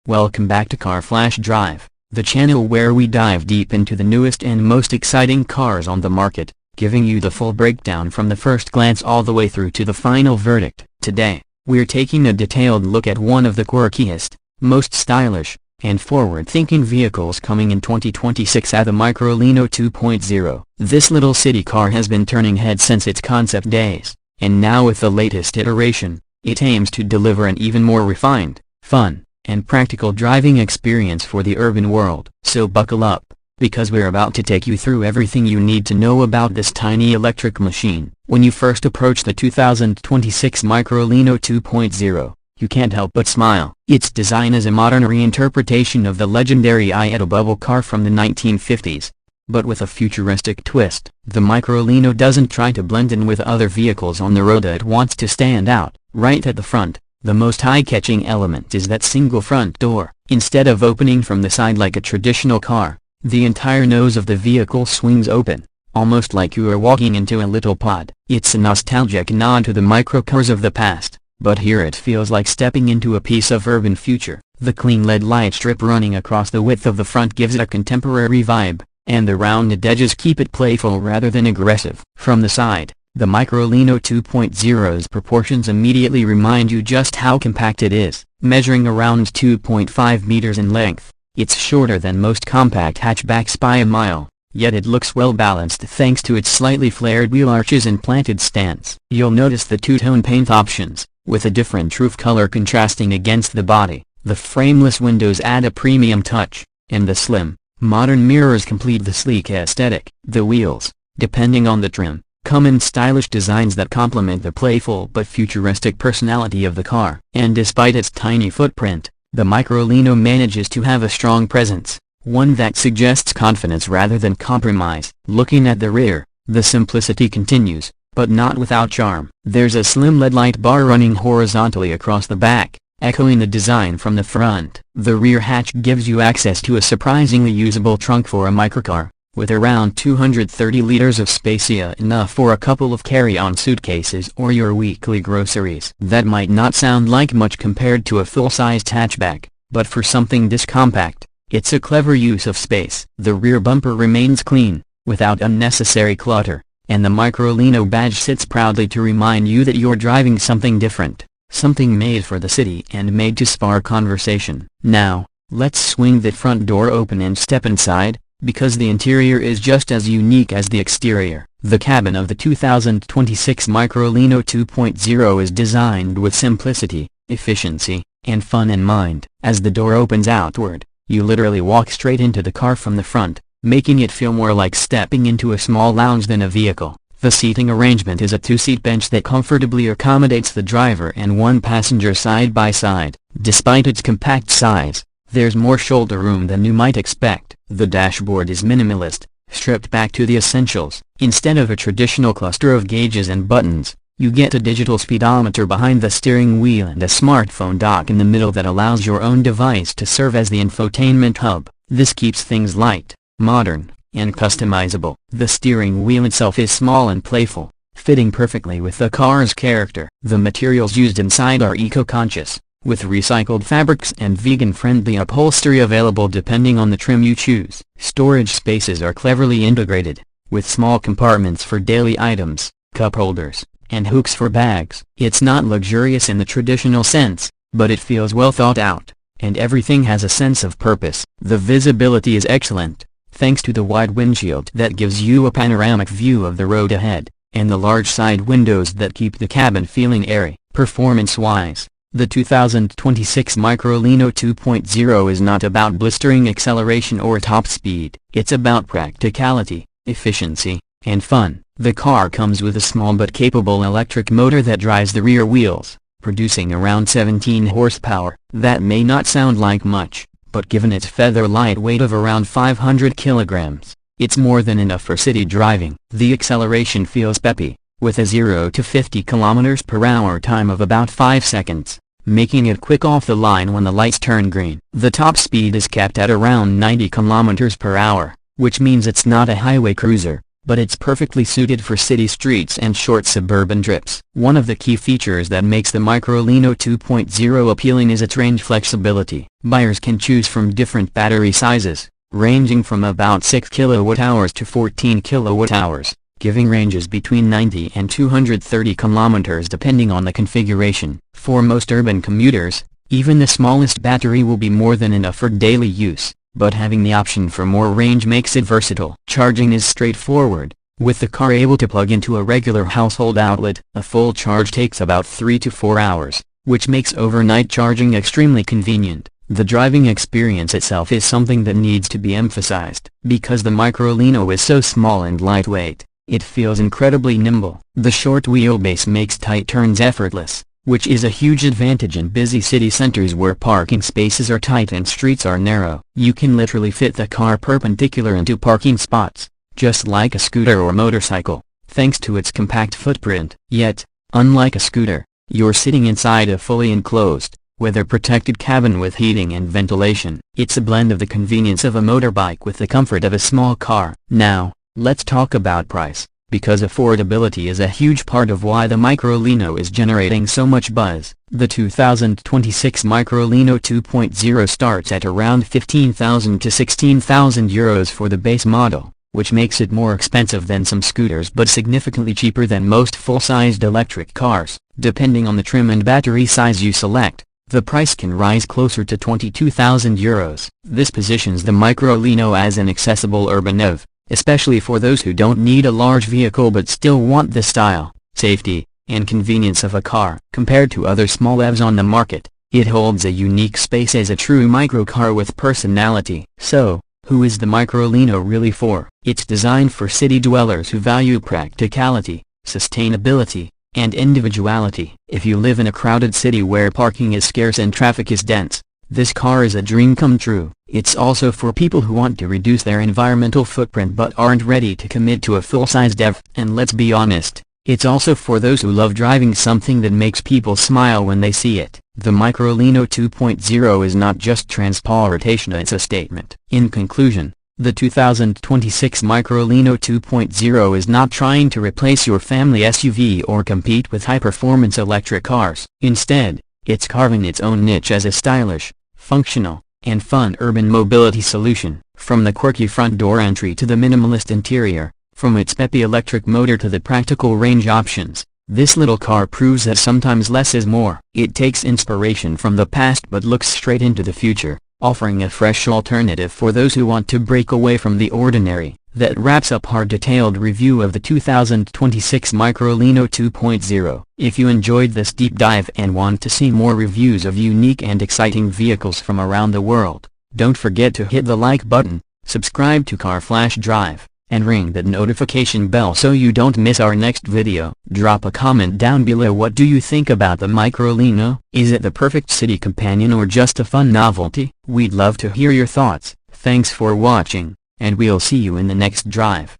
Welcome back to Car Flash Drive, the channel where we dive deep into the newest and most exciting cars on the market, giving you the full breakdown from the first glance all the way through to the final verdict. Today, we're taking a detailed look at one of the quirkiest, most stylish, and forward-thinking vehicles coming in 2026 at the Microlino 2.0. This little city car has been turning heads since its concept days, and now with the latest iteration, it aims to deliver an even more refined, fun, and practical driving experience for the urban world. So buckle up, because we're about to take you through everything you need to know about this tiny electric machine. When you first approach the 2026 Microlino 2.0, you can't help but smile. Its design is a modern reinterpretation of the legendary Ieto bubble car from the 1950s. But with a futuristic twist, the Microlino doesn't try to blend in with other vehicles on the road. It wants to stand out. Right at the front, the most eye-catching element is that single front door. Instead of opening from the side like a traditional car, the entire nose of the vehicle swings open, almost like you are walking into a little pod. It's a nostalgic nod to the microcars of the past, but here it feels like stepping into a piece of urban future. The clean LED light strip running across the width of the front gives it a contemporary vibe, and the rounded edges keep it playful rather than aggressive. From the side, the Microlino 2.0's proportions immediately remind you just how compact it is. Measuring around 2.5 meters in length, it's shorter than most compact hatchbacks by a mile, yet it looks well balanced thanks to its slightly flared wheel arches and planted stance. You'll notice the two-tone paint options, with a different roof color contrasting against the body. The frameless windows add a premium touch, and the slim, modern mirrors complete the sleek aesthetic. The wheels, depending on the trim, come in stylish designs that complement the playful but futuristic personality of the car. And despite its tiny footprint, the Microlino manages to have a strong presence, one that suggests confidence rather than compromise. Looking at the rear, the simplicity continues, but not without charm. There's a slim LED light bar running horizontally across the back, echoing the design from the front. The rear hatch gives you access to a surprisingly usable trunk for a microcar, with around 230 liters of space, enough for a couple of carry-on suitcases or your weekly groceries. That might not sound like much compared to a full-sized hatchback, but for something this compact, it's a clever use of space. The rear bumper remains clean, without unnecessary clutter, and the Microlino badge sits proudly to remind you that you're driving something different, something made for the city and made to spark conversation. Now, let's swing the front door open and step inside, because the interior is just as unique as the exterior. The cabin of the 2026 Microlino 2.0 is designed with simplicity, efficiency, and fun in mind. As the door opens outward, you literally walk straight into the car from the front, making it feel more like stepping into a small lounge than a vehicle. The seating arrangement is a two-seat bench that comfortably accommodates the driver and one passenger side by side. Despite its compact size, there's more shoulder room than you might expect. The dashboard is minimalist, stripped back to the essentials. Instead of a traditional cluster of gauges and buttons, you get a digital speedometer behind the steering wheel and a smartphone dock in the middle that allows your own device to serve as the infotainment hub. This keeps things light, modern, and customizable. The steering wheel itself is small and playful, fitting perfectly with the car's character. The materials used inside are eco-conscious, with recycled fabrics and vegan-friendly upholstery available depending on the trim you choose. Storage spaces are cleverly integrated, with small compartments for daily items, cup holders, and hooks for bags. It's not luxurious in the traditional sense, but it feels well thought out, and everything has a sense of purpose. The visibility is excellent, thanks to the wide windshield that gives you a panoramic view of the road ahead, and the large side windows that keep the cabin feeling airy. Performance-wise, the 2026 Microlino 2.0 is not about blistering acceleration or top speed. It's about practicality, efficiency, and fun. The car comes with a small but capable electric motor that drives the rear wheels, producing around 17 horsepower. That may not sound like much, but given its feather-light weight of around 500 kilograms, it's more than enough for city driving. The acceleration feels peppy, with a 0 to 50 km/h time of about 5 seconds, making it quick off the line when the lights turn green. The top speed is capped at around 90 km/h, which means it's not a highway cruiser, but it's perfectly suited for city streets and short suburban trips. One of the key features that makes the Microlino 2.0 appealing is its range flexibility. Buyers can choose from different battery sizes, ranging from about 6 kWh to 14 kWh, giving ranges between 90 and 230 kilometers depending on the configuration. For most urban commuters, even the smallest battery will be more than enough for daily use, but having the option for more range makes it versatile. Charging is straightforward, with the car able to plug into a regular household outlet. A full charge takes about 3 to 4 hours, which makes overnight charging extremely convenient. The driving experience itself is something that needs to be emphasized. Because the Microlino is so small and lightweight, it feels incredibly nimble. The short wheelbase makes tight turns effortless, which is a huge advantage in busy city centers where parking spaces are tight and streets are narrow. You can literally fit the car perpendicular into parking spots, just like a scooter or motorcycle, thanks to its compact footprint. Yet, unlike a scooter, you're sitting inside a fully enclosed, weather-protected cabin with heating and ventilation. It's a blend of the convenience of a motorbike with the comfort of a small car. Now, let's talk about price, because affordability is a huge part of why the Microlino is generating so much buzz. The 2026 Microlino 2.0 starts at around 15,000 to 16,000 euros for the base model, which makes it more expensive than some scooters but significantly cheaper than most full-sized electric cars. Depending on the trim and battery size you select, the price can rise closer to 22,000 euros. This positions the Microlino as an accessible urban EV, especially for those who don't need a large vehicle but still want the style, safety, and convenience of a car. Compared to other small EVs on the market, it holds a unique space as a true microcar with personality. So, who is the Microlino really for? It's designed for city dwellers who value practicality, sustainability, and individuality. If you live in a crowded city where parking is scarce and traffic is dense, this car is a dream come true. It's also for people who want to reduce their environmental footprint but aren't ready to commit to a full-sized EV. And let's be honest, it's also for those who love driving something that makes people smile when they see it. The Microlino 2.0 is not just transportation, it's a statement. In conclusion, the 2026 Microlino 2.0 is not trying to replace your family SUV or compete with high-performance electric cars. Instead, it's carving its own niche as a stylish, functional, and fun urban mobility solution. From the quirky front door entry to the minimalist interior, from its peppy electric motor to the practical range options, this little car proves that sometimes less is more. It takes inspiration from the past but looks straight into the future, offering a fresh alternative for those who want to break away from the ordinary. That wraps up our detailed review of the 2026 Microlino 2.0. If you enjoyed this deep dive and want to see more reviews of unique and exciting vehicles from around the world, don't forget to hit the like button, subscribe to Car Flash Drive, and ring that notification bell so you don't miss our next video. Drop a comment down below. What do you think about the Microlino? Is it the perfect city companion or just a fun novelty? We'd love to hear your thoughts. Thanks for watching, and we'll see you in the next drive.